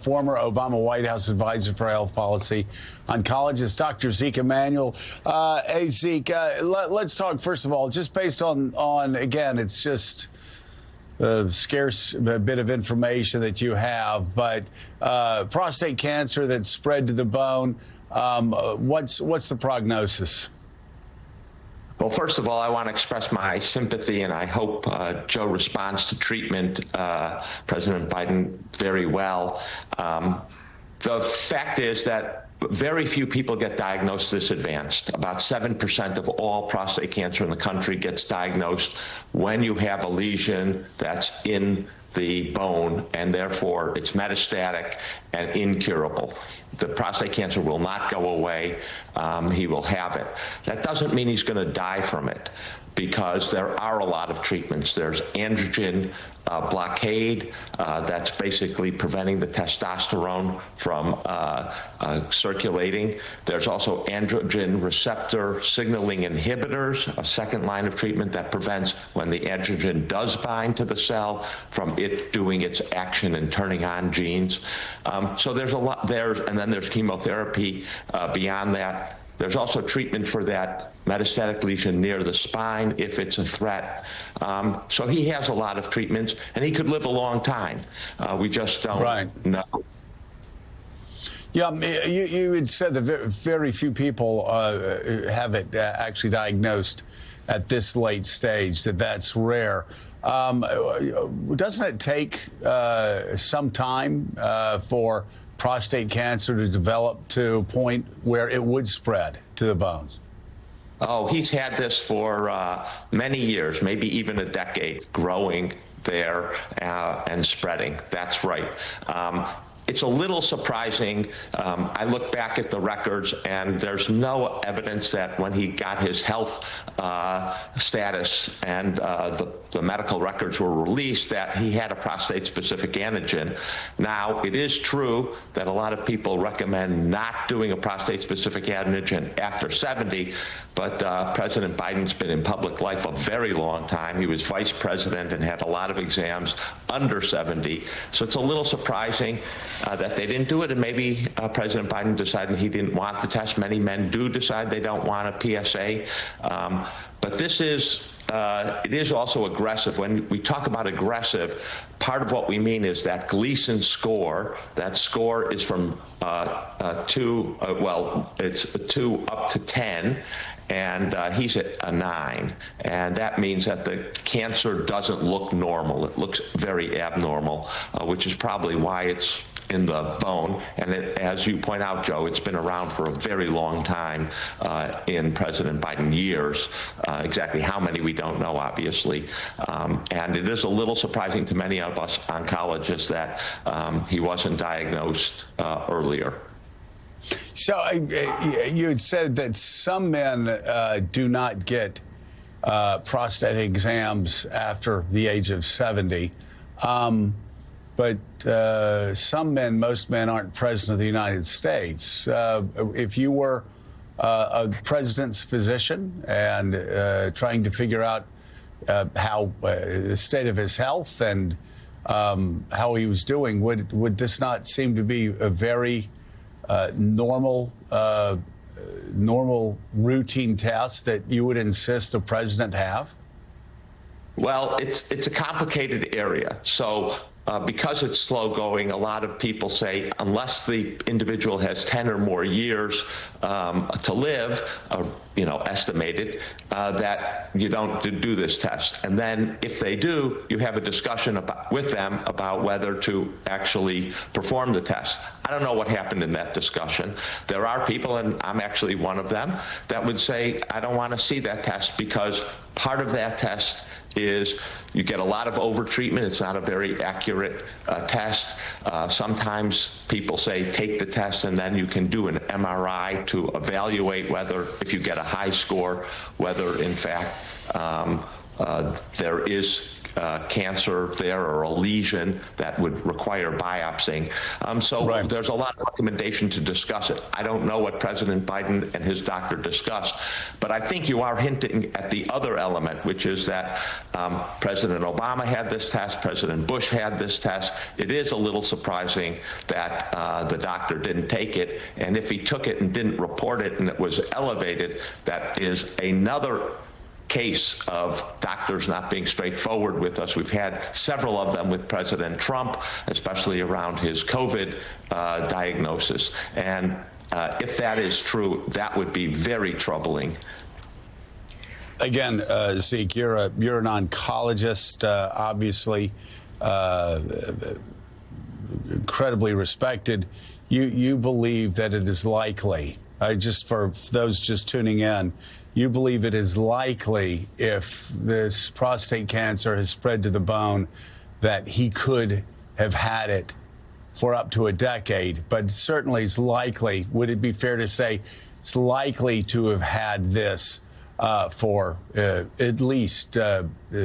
Former Obama White House advisor for health policy, oncologist Dr. Zeke Emanuel. Hey, Zeke, let's talk, first of all, just based on again, it's just a scarce bit of information that you have, but prostate cancer that's spread to the bone, what's the prognosis? Well, first of all, I want to express my sympathy, and I hope Joe responds to treatment, President Biden, very well. The fact is that very few people get diagnosed this advanced. About 7% of all prostate cancer in the country gets diagnosed when you have a lesion that's in the bone, and therefore it's metastatic and incurable. The prostate cancer will not go away. He will have it. That doesn't mean he's going to die from it, because there are a lot of treatments. There's androgen blockade, that's basically preventing the testosterone from circulating. There's also androgen receptor signaling inhibitors, a second line of treatment that prevents when the androgen does bind to the cell from it doing its action and turning on genes. So there's a lot there, and then there's chemotherapy beyond that. There's also treatment for that metastatic lesion near the spine if it's a threat. So he has a lot of treatments, and he could live a long time. We just don't know. Yeah, you had said that very few people have it actually diagnosed at this late stage, that's rare. Doesn't it take some time for prostate cancer to develop to a point where it would spread to the bones? Oh, he's had this for many years, maybe even a decade, growing there and spreading. That's right. It's a little surprising. I look back at the records, and there's no evidence that when he got his health status and the medical records were released that he had a prostate-specific antigen. Now, it is true that a lot of people recommend not doing a prostate-specific antigen after 70, but President Biden's been in public life a very long time. He was vice president and had a lot of exams under 70. So it's a little surprising that they didn't do it, and maybe President Biden decided he didn't want the test. Many men do decide they don't want a PSA. But this is it is also aggressive. When we talk about aggressive, part of what we mean is that Gleason score. That score is from it's 2 up to 10, and he's at a 9. And that means that the cancer doesn't look normal. It looks very abnormal, which is probably why it's in the bone. And as you point out, Joe, it's been around for a very long time in President Biden years. Exactly how many we don't know, obviously. And it is a little surprising to many of us oncologists that he wasn't diagnosed earlier. So you had said that some men do not get prostate exams after the age of 70. But some men, most men, aren't president of the United States. If you were a president's physician and trying to figure out how the state of his health and how he was doing, would this not seem to be a very normal routine test that you would insist the president have? Well, it's a complicated area. So because it's slow going, a lot of people say unless the individual has 10 or more years to live, estimated, that you don't do this test. And then if they do, you have a discussion with them about whether to actually perform the test. I don't know what happened in that discussion. There are people, and I'm actually one of them, that would say, I don't want to see that test, because part of that test is you get a lot of overtreatment. It's not a very accurate test. Sometimes people say take the test and then you can do an MRI to evaluate whether, if you get a high score, whether in fact there is cancer there or a lesion that would require biopsying. So there's a lot of recommendation to discuss it. I don't know what President Biden and his doctor discussed, but I think you are hinting at the other element, which is that President Obama had this test, President Bush had this test. It is a little surprising that the doctor didn't take it, and if he took it and didn't report it and it was elevated, that is another case of doctors not being straightforward with us. We've had several of them with President Trump, especially around his COVID diagnosis. And if that is true, that would be very troubling. Again, Zeke, you're an oncologist, obviously incredibly respected. You believe that it is likely, just for those just tuning in, you believe it is likely, if this prostate cancer has spread to the bone, that he could have had it for up to a decade, but certainly it's likely. Would it be fair to say it's likely to have had this for at least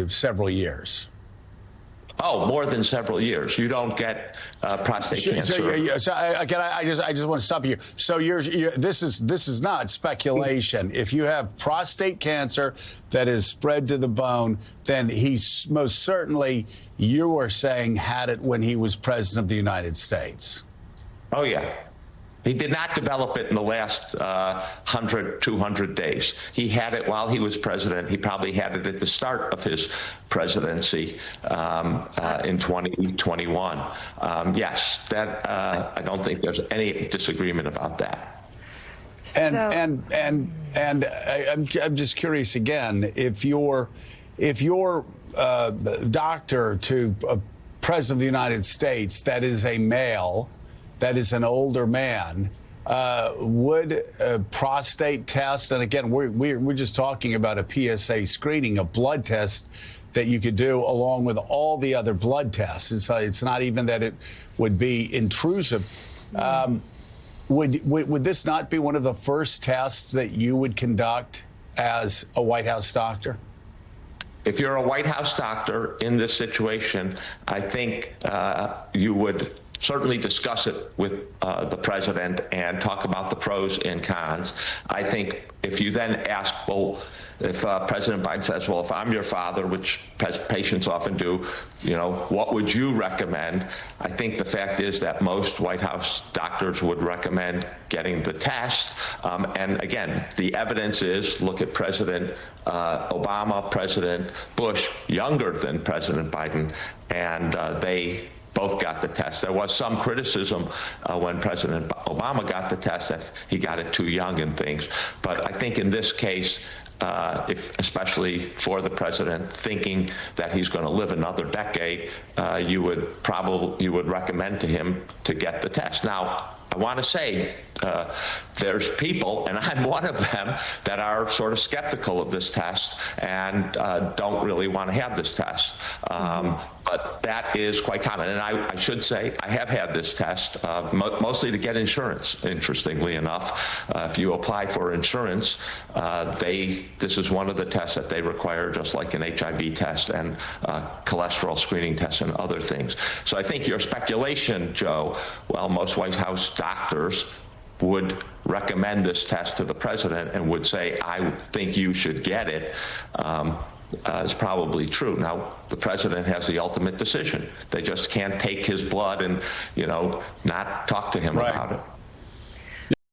several years? Oh, more than several years. You don't get prostate cancer. So I just want to stop you. So this is not speculation. If you have prostate cancer that is spread to the bone, then he's most certainly, you were saying, had it when he was president of the United States. Oh, yeah. He did not develop it in the last 100, 200 days. He had it while he was president. He probably had it at the start of his presidency in 2021. Yes, that I don't think there's any disagreement about that. And I'm just curious again, if your doctor to a president of the United States that is a male, that is an older man, would a prostate test, and again, we're just talking about a PSA screening, a blood test that you could do along with all the other blood tests. It's not even that it would be intrusive. Would this not be one of the first tests that you would conduct as a White House doctor? If you're a White House doctor in this situation, I think you would certainly discuss it with the president and talk about the pros and cons. I think if you then ask, well, if President Biden says, well, if I'm your father, which patients often do, what would you recommend? I think the fact is that most White House doctors would recommend getting the test. And again, the evidence is, look at President Obama, President Bush, younger than President Biden, and they both got the test. There was some criticism when President Obama got the test that he got it too young and things. But I think in this case, especially for the president thinking that he's going to live another decade, you would recommend to him to get the test. Now, I want to say there's people, and I'm one of them, that are sort of skeptical of this test and don't really want to have this test. But that is quite common. And I should say I have had this test, mostly to get insurance, interestingly enough. If you apply for insurance, this is one of the tests that they require, just like an HIV test and cholesterol screening tests and other things. So I think your speculation, Joe, well, most White House doctors would recommend this test to the president and would say, I think you should get it, is probably true. Now, the president has the ultimate decision. They just can't take his blood and, not talk to him about it.